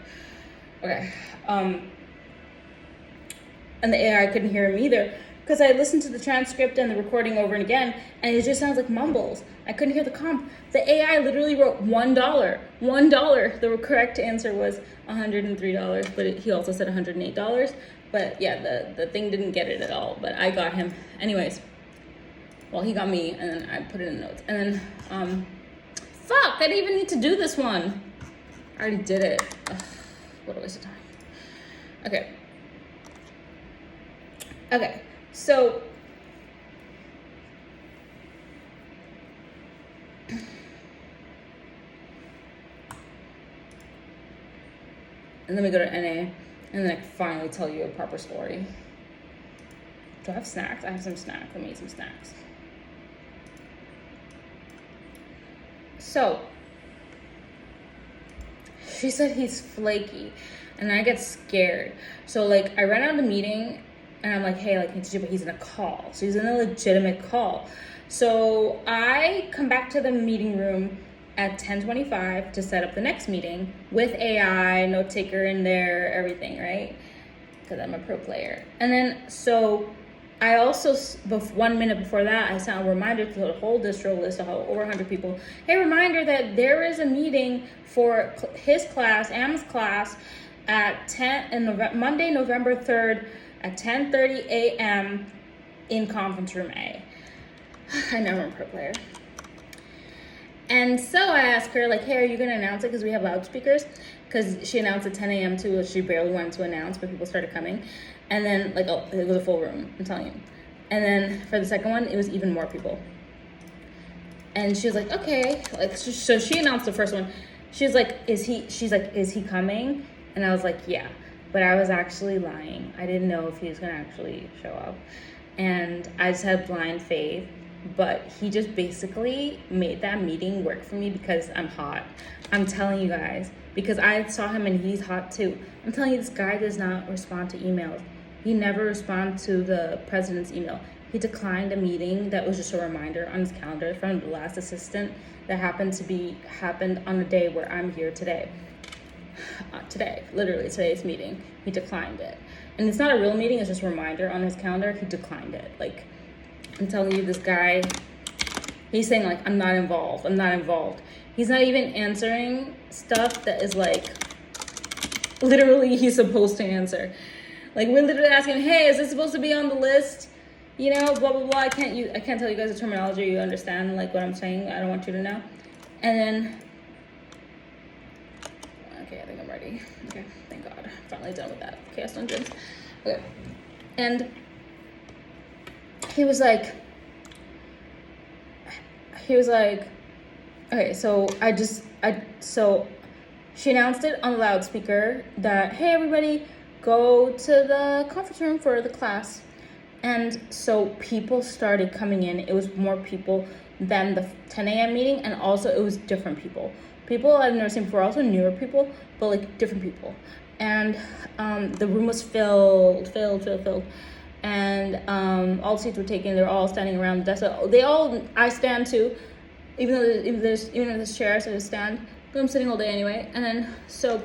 And the AI couldn't hear him either. Because I listened to the transcript and the recording over and again, and it just sounds like mumbles. I couldn't hear the comp. The AI literally wrote $1. $1. The correct answer was $103, but he also said $108. But yeah, the thing didn't get it at all, but I got him. Anyways, well, he got me, and then I put it in the notes. And then, fuck, I didn't even need to do this one. I already did it. Ugh, what a waste of time. Okay, so and then we go to NA, and then I finally tell you a proper story. Do I have snacks? I have some snacks. I made some snacks. So she said he's flaky, and I get scared. So like I ran out of the meeting, and I'm like, hey, like, but he's in a call. So he's in a legitimate call. So I come back to the meeting room at 10:25 to set up the next meeting with AI, note taker in there, everything, right? Because I'm a pro player. And then so I also, 1 minute before that, I sent a reminder to the whole distro list of over 100 people. Hey, reminder that there is a meeting for his class, Am's class, at 10 in Monday, November 3rd at 10:30 a.m. in conference room A. I never remember player. And so I asked her, like, hey, are you going to announce it? Because we have loudspeakers. Because she announced at 10 a.m. too. She barely wanted to announce, but people started coming. And then, like, oh, it was a full room, I'm telling you. And then for the second one, it was even more people. And she was like, okay. Like, so she announced the first one. She's like, is he coming? And I was like, yeah. But I was actually lying. I didn't know if he was going to actually show up. And I just had blind faith. But he just basically made that meeting work for me because I'm hot. I'm telling you guys. Because I saw him and he's hot too. I'm telling you, this guy does not respond to emails. He never responds to the president's email. He declined a meeting that was just a reminder on his calendar from the last assistant that happened on the day where I'm here today. Literally today's meeting. He declined it. And it's not a real meeting, it's just a reminder on his calendar. He declined it. Like, I'm telling you, this guy, he's saying like, I'm not involved. He's not even answering stuff that is like, literally he's supposed to answer. Like, we're literally asking, hey, is this supposed to be on the list? You know, blah, blah, blah. I can't tell you guys the terminology. You understand like what I'm saying. I don't want you to know. And then, okay, I think I'm ready. Okay, thank God. Finally done with that. Chaos Dungeons. Okay. And he was like, okay, so so she announced it on the loudspeaker that, hey, everybody, go to the conference room for the class. And so people started coming in. It was more people than the 10 a.m. meeting. And also it was different people. People I've never seen before, also newer people, but like different people. And the room was filled. And all the seats were taken. They're all standing around the desk. So I stand too. Even if there's chairs, I just stand. But I'm sitting all day anyway. And then so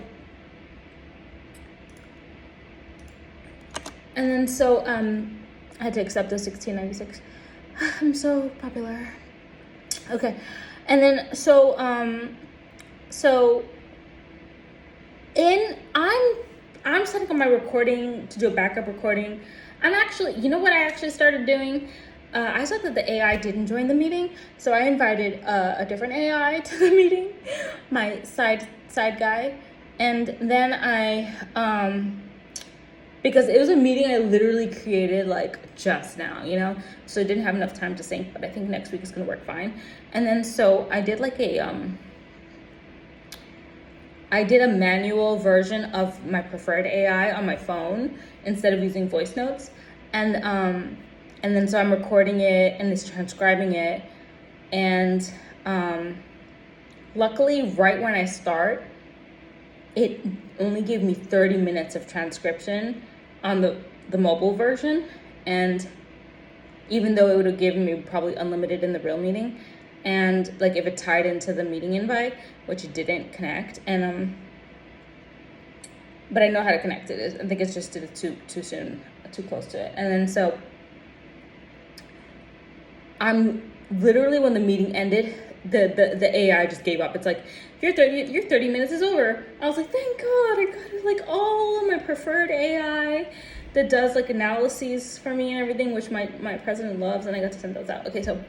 I had to accept the 1696. I'm so popular. Okay. And then I'm setting up my recording to do a backup recording. I'm actually, you know what I actually started doing? I saw that the AI didn't join the meeting, so I invited a different AI to the meeting, my side guy, and then because it was a meeting I literally created like just now, you know, so I didn't have enough time to sync, but I think next week is gonna work fine. And then so I did like I did a manual version of my preferred AI on my phone instead of using voice notes. And then so I'm recording it and it's transcribing it. And luckily, right when I start, it only gave me 30 minutes of transcription on the mobile version. And even though it would have given me probably unlimited in the real meeting, and like if it tied into the meeting invite, which it didn't connect, and but I know how to connect it. I think it's just did it too soon, too close to it. And then so I'm literally, when the meeting ended, the AI just gave up. It's like, your 30 minutes is over. I was like, thank God, I got like all of my preferred AI that does like analyses for me and everything, which my president loves, and I got to send those out. Okay, so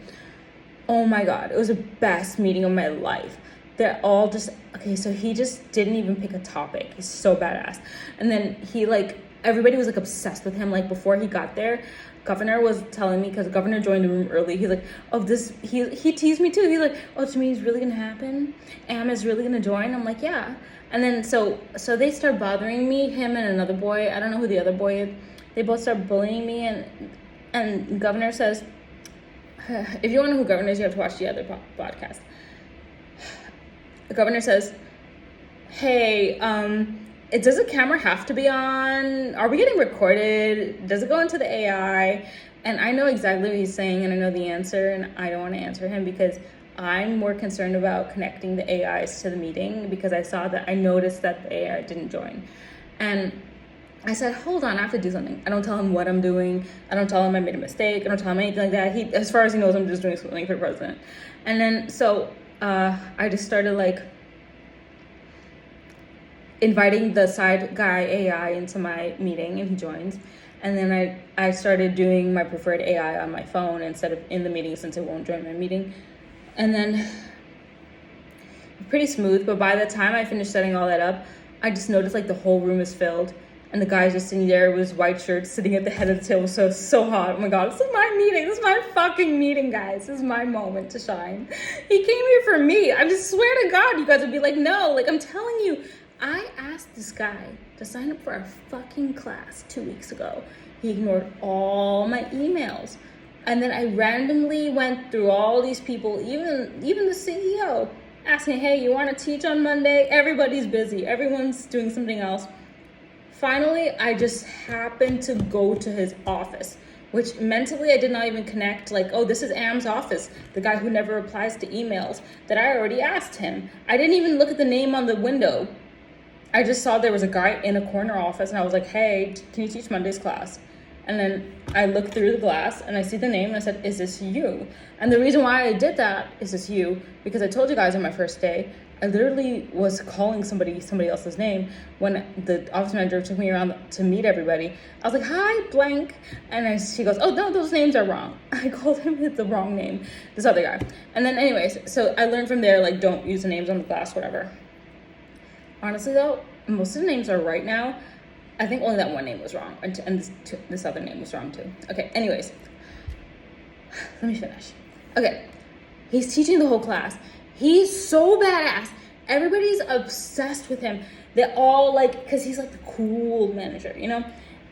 oh my God, it was the best meeting of my life. They're all just, okay, so he just didn't even pick a topic. He's so badass. And then he like, everybody was like obsessed with him. Like before he got there, Governor was telling me, because Governor joined the room early, he's like, oh, he teased me too. He's like, oh, to me, it's really gonna happen? Am is really gonna join? I'm like, yeah. And then so they start bothering me, him and another boy. I don't know who the other boy is. They both start bullying me, and Governor says, if you want to know who Governor is, you have to watch the other podcast. The Governor says, hey, does the camera have to be on? Are we getting recorded? Does it go into the AI? And I know exactly what he's saying, and I know the answer, and I don't want to answer him because I'm more concerned about connecting the AIs to the meeting, because I noticed that the AI didn't join. And I said, hold on, I have to do something. I don't tell him what I'm doing. I don't tell him I made a mistake. I don't tell him anything like that. He, as far as he knows, I'm just doing something for the president. And then, so I just started like inviting the side guy AI into my meeting, and he joins. And then I started doing my preferred AI on my phone instead of in the meeting, since it won't join my meeting. And then pretty smooth, but by the time I finished setting all that up, I just noticed like the whole room is filled, and the guy's just sitting there with his white shirt sitting at the head of the table. So hot. Oh my god, this is my meeting. This is my fucking meeting, guys. This is my moment to shine. He came here for me. I just swear to God, you guys would be like, no, like I'm telling you, I asked this guy to sign up for a fucking class 2 weeks ago. He ignored all my emails. And then I randomly went through all these people, even the CEO, asking, hey, you want to teach on Monday? Everybody's busy. Everyone's doing something else. Finally, I just happened to go to his office, which mentally I did not even connect, like, oh, this is Am's office, the guy who never replies to emails that I already asked him. I didn't even look at the name on the window. I just saw there was a guy in a corner office, and I was like, hey, can you teach Monday's class? And then I looked through the glass and I see the name and I said, is this you? And the reason why I did that, is this you, because I told you guys on my first day, I literally was calling somebody else's name when the office manager took me around to meet everybody. I was like, hi, blank. And she goes, oh, no, those names are wrong. I called him with the wrong name, this other guy. And then anyways, so I learned from there, like, don't use the names on the glass, whatever. Honestly though, most of the names are right now. I think only that one name was wrong, and this other name was wrong too. Okay, anyways, let me finish. Okay, he's teaching the whole class. He's so badass. Everybody's obsessed with him. They all like, because he's like the cool manager, you know?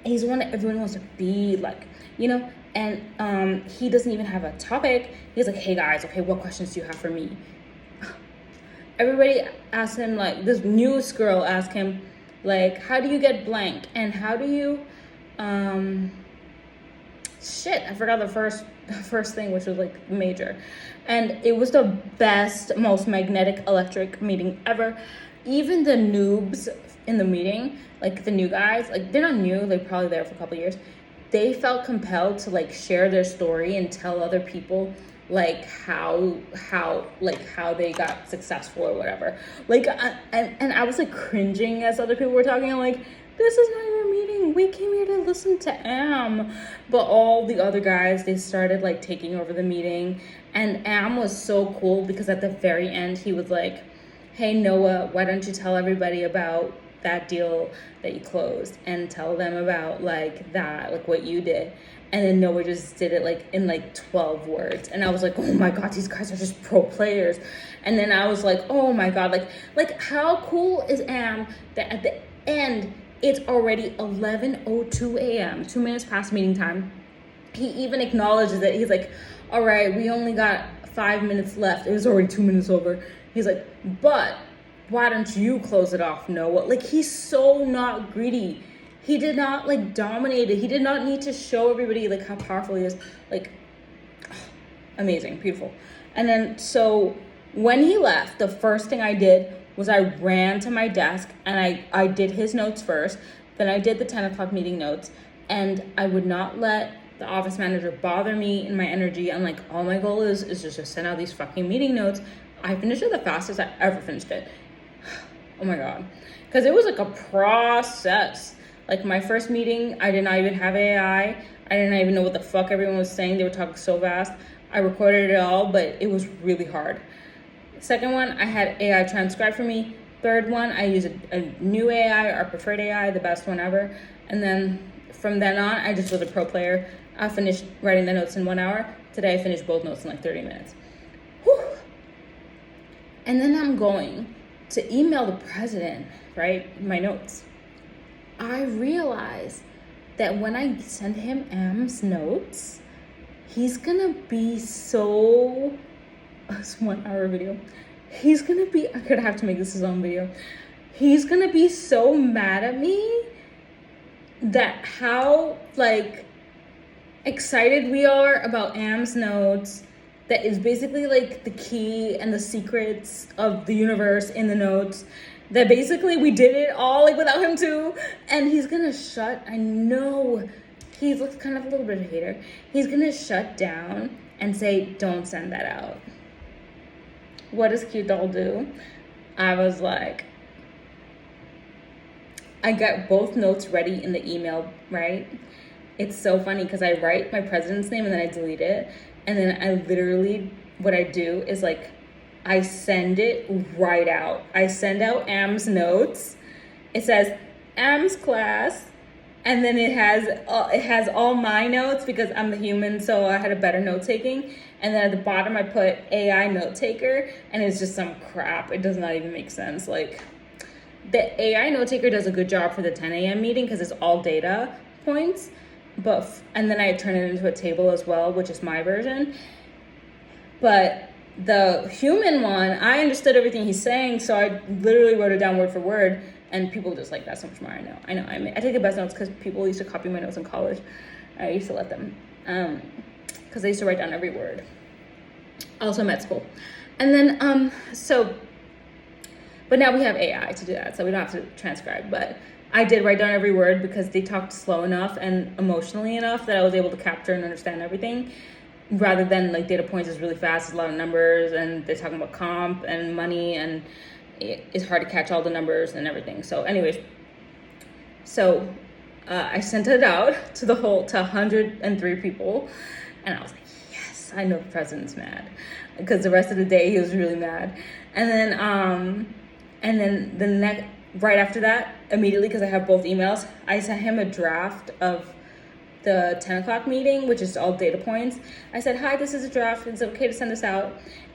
He's the one that everyone wants to be like, you know? And he doesn't even have a topic. He's like, hey guys, okay, what questions do you have for me? Everybody asked him, like, this newest girl asked him, like, how do you get blank? And how do you, shit, I forgot the first thing, which was like major. And it was the best, most magnetic electric meeting ever. Even the noobs in the meeting, like the new guys, like they're not new, they're probably there for a couple years. They felt compelled to like share their story and tell other people like how they got successful or whatever. Like, and I was like cringing as other people were talking. I'm like, this is not your meeting. We came here to listen to Am. But all the other guys, they started like taking over the meeting. And Am was so cool because at the very end, he was like, hey, Noah, why don't you tell everybody about that deal that you closed and tell them about like that, like what you did. And then Noah just did it like in like 12 words. And I was like, oh my God, these guys are just pro players. And then I was like, oh my God, like how cool is Am that at the end, it's already 11:02 a.m., 2 minutes past meeting time. He even acknowledges it. He's like, all right, we only got 5 minutes left. It was already 2 minutes over. He's like, but why don't you close it off, Noah? Like, he's so not greedy. He did not like dominate it. He did not need to show everybody like how powerful he is. Like, amazing, beautiful. And then so when he left, the first thing I did was I ran to my desk and I did his notes first. Then I did the 10 o'clock meeting notes, and I would not let the office manager bother me in my energy. I'm like, all my goal is just to send out these fucking meeting notes. I finished it the fastest I ever finished it. Oh my God. Because it was like a process. Like my first meeting, I did not even have AI. I did not even know what the fuck everyone was saying. They were talking so fast. I recorded it all, but it was really hard. Second one, I had AI transcribe for me. Third one, I used a new AI, our preferred AI, the best one ever. And then from then on, I just was a pro player. I finished writing the notes in 1 hour. Today, I finished both notes in like 30 minutes. Whew. And then I'm going to email the president, right, my notes. I realized that when I send him Am's notes, he's gonna be so, it's 1 hour video. He's gonna be, I'm gonna have to make this his own video. He's gonna be so mad at me that how like excited we are about Am's notes, that is basically like the key and the secrets of the universe in the notes. that basically we did it all like without him too. And he's gonna shut, I know, he looks kind of a little bit of a hater. He's gonna shut down and say, don't send that out. What does Cute Doll do? I was like, I got both notes ready in the email, right? It's so funny because I write my president's name and then I delete it. And then I literally, what I do is like, I send it right out. I send out Am's notes. It says Am's class. And then it has all my notes because I'm the human, so I had a better note taking. And then at the bottom I put AI note taker, and it's just some crap. It does not even make sense. Like, the AI note taker does a good job for the 10 a.m. meeting because it's all data points. And then I turn it into a table as well, which is my version. But the human one, I understood everything he's saying, so I literally wrote it down word for word. And people just like that so much more. I know. I take the best notes because people used to copy my notes in college. I used to let them, because they used to write down every word. Also med school. And then, but now we have AI to do that, so we don't have to transcribe. But I did write down every word because they talked slow enough and emotionally enough that I was able to capture and understand everything. Rather than like data points is really fast, it's a lot of numbers, and they're talking about comp and money, and it's hard to catch all the numbers and everything. So anyways, I sent it out to 103 people, and I was like, yes, I know the president's mad, because the rest of the day he was really mad. And then the next, right after that, immediately, because I have both emails, I sent him a draft of the 10 o'clock meeting, which is all data points. I said, hi, this is a draft. Is it okay to send this out?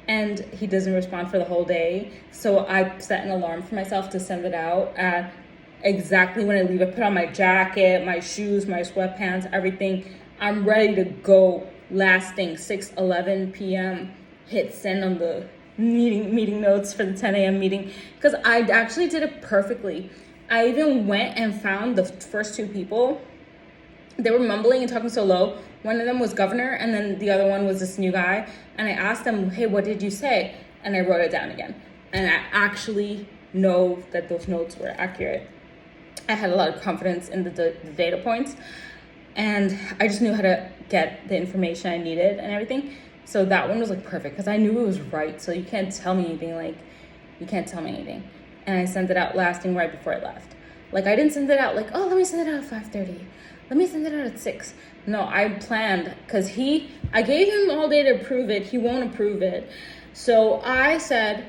And he doesn't respond for the whole day. So I set an alarm for myself to send it out at exactly when I leave. I put on my jacket, my shoes, my sweatpants, everything. I'm ready to go. Last thing, 6:11 p.m. Hit send on the meeting notes for the 10 a.m. meeting. Because I actually did it perfectly. I even went and found the first two people. They were mumbling and talking so low. One of them was governor, and then the other one was this new guy. And I asked them, hey, what did you say? And I wrote it down again. And I actually know that those notes were accurate. I had a lot of confidence in the data points. And I just knew how to get the information I needed and everything. So that one was like perfect because I knew it was right. So you can't tell me anything. And I sent it out last thing right before I left. Like, I didn't send it out like, oh, let me send it out at 5:30. Let me send it out at 6. No, I planned because I gave him all day to approve it. He won't approve it. So I said,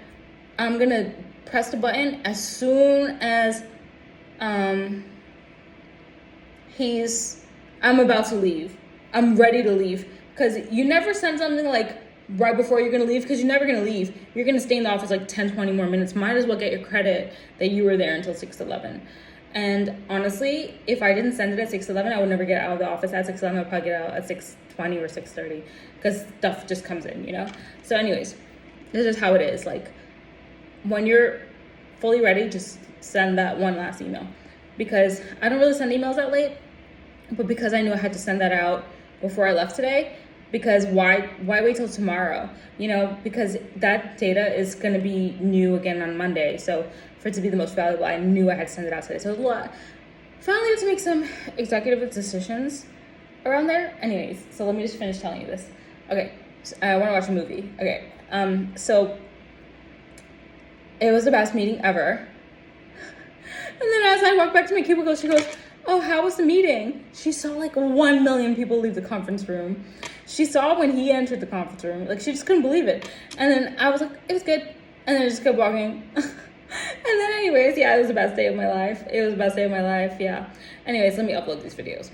I'm going to press the button as soon as I'm about to leave. I'm ready to leave. Because you never send something like right before you're going to leave, because you're never going to leave. You're going to stay in the office like 10, 20 more minutes. Might as well get your credit that you were there until 6:11. And honestly, if I didn't send it at 6:11, I would never get out of the office at 6:11. I'd probably get out at 6:20 or 6:30 because stuff just comes in, you know? So anyways, this is how it is. Like, when you're fully ready, just send that one last email. Because I don't really send emails that late, but because I knew I had to send that out before I left today, because why wait till tomorrow? You know, because that data is going to be new again on Monday. So for it to be the most valuable, I knew I had to send it out today. So it was a lot. Finally, I had to make some executive decisions around there. Anyways, so let me just finish telling you this. Okay, so I want to watch a movie. Okay, so it was the best meeting ever. And then as I walked back to my cubicle, she goes, oh, how was the meeting? She saw like 1 million people leave the conference room. She saw when he entered the conference room. Like, she just couldn't believe it. And then I was like, it was good. And then I just kept walking. And then anyways, yeah, it was the best day of my life. Yeah. Anyways, let me upload these videos.